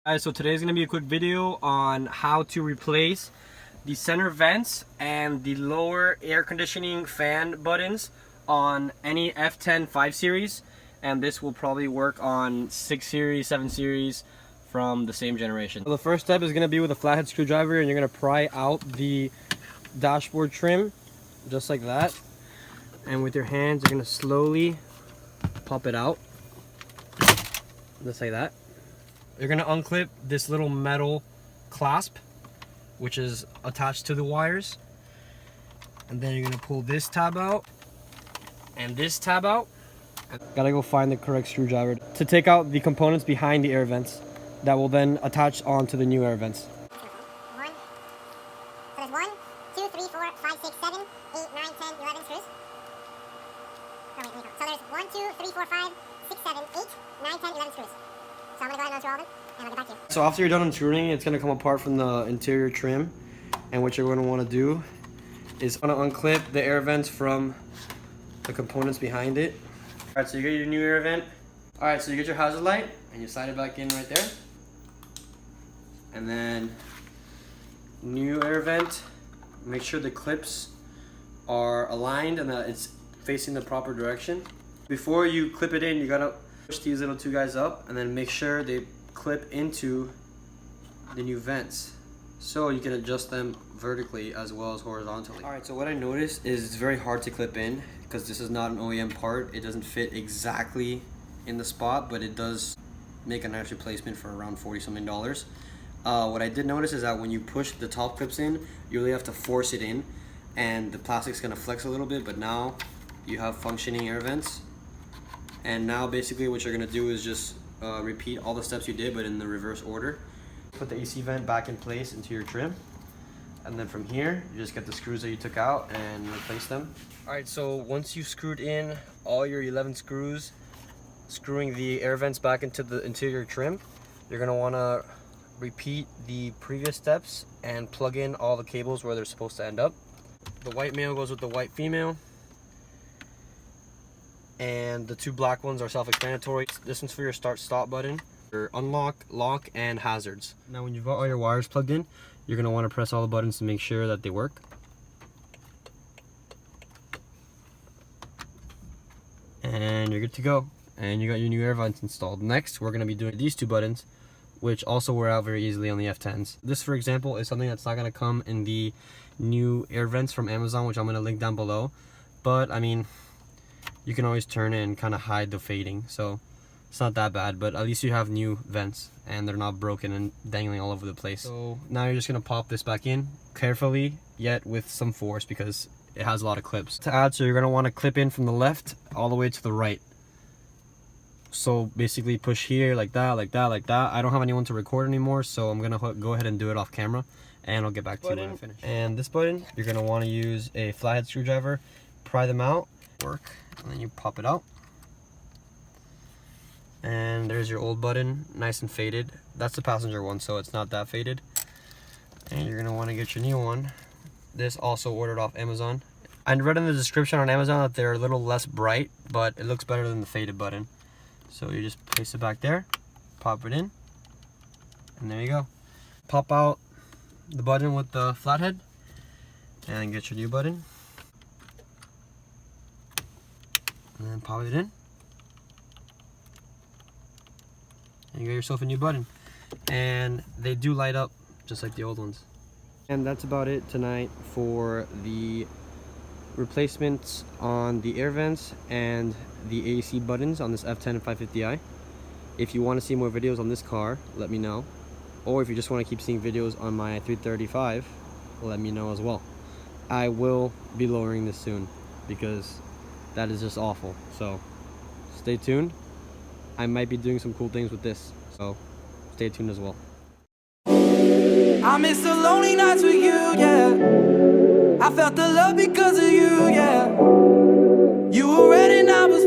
Alright, so today's going to be a quick video on how to replace the center vents and the lower air conditioning fan buttons on any F10 5 series, and this will probably work on 6 series, 7 series from the same generation. So the first step is going to be with a flathead screwdriver, and you're going to pry out the dashboard trim just like that, and with your hands you're going to slowly pop it out just like that. You're going to unclip this little metal clasp which is attached to the wires, and then you're going to pull this tab out and this tab out. Gotta go find the correct screwdriver to take out the components behind the air vents that will then attach onto the new air vents. So there's 1, 2, 3, 4, 5, 6, 7, 8, 9, 10, 11 screws. Oh, wait, let me count. So there's 1, 2, 3, 4, 5, 6, 7, 8, 9, 10, 11 screws. So I'm going to go ahead and unscrew all of them, and I'll get back to you. So after you're done unscrewing, it's going to come apart from the interior trim. And what you're going to want to do is going to unclip the air vents from the components behind it. Alright, so you get your new air vent. Alright, so you get your hazard light, and you slide it back in right there. And then, new air vent. Make sure the clips are aligned and that it's facing the proper direction. Before you clip it in, you gotta push these little two guys up and then make sure they clip into the new vents so you can adjust them vertically as well as horizontally. Alright, so what I noticed is it's very hard to clip in because this is not an OEM part. It doesn't fit exactly in the spot, but it does make a nice replacement for around $40 something. What I did notice is that when you push the top clips in, you really have to force it in, and the plastic's gonna flex a little bit, but now you have functioning air vents. And now basically what you're gonna do is just repeat all the steps you did, but in the reverse order. Put the AC vent back in place into your trim, and then from here you just get the screws that you took out and replace them. Alright, so once you've screwed in all your 11 screws, screwing the air vents back into the interior trim, you're gonna wanna repeat the previous steps and plug in all the cables where they're supposed to end up. The white male goes with the white female, and the two black ones are self-explanatory. This one's for your start-stop button, your unlock, lock, and hazards. Now when you've got all your wires plugged in, you're going to want to press all the buttons to make sure that they work. And you're good to go. And you got your new air vents installed. Next, we're going to be doing these two buttons, which also wear out very easily on the F10s. This, for example, is something that's not going to come in the new air vents from Amazon, which I'm going to link down below. But, I mean, you can always turn it and kind of hide the fading, so it's not that bad, but at least you have new vents and they're not broken and dangling all over the place. So now you're just going to pop this back in carefully, yet with some force because it has a lot of clips to add. So you're going to want to clip in from the left all the way to the right. So basically push here like that, like that, like that. I don't have anyone to record anymore, so I'm going to go ahead and do it off camera, and I'll get back to you when I finish. And this button, you're going to want to use a flathead screwdriver, pry them out, work, and then you pop it out. And there's your old button, nice and faded. That's the passenger one, so it's not that faded. And you're going to want to get your new one. This also ordered off Amazon. I read in the description on Amazon that they're a little less bright, but it looks better than the faded button. So you just place it back there, pop it in, and there you go. Pop out the button with the flathead, and get your new button. And then pop it in, and you got yourself a new button. And they do light up just like the old ones. And that's about it tonight for the replacements on the air vents and the AC buttons on this F10 and 550i. If you want to see more videos on this car, let me know. Or if you just want to keep seeing videos on my 335, let me know as well. I will be lowering this soon because that is just awful. So stay tuned. I might be doing some cool things with this, so stay tuned as well. I miss the lonely nights with you, yeah. I felt the love because of you, yeah. You were red and I was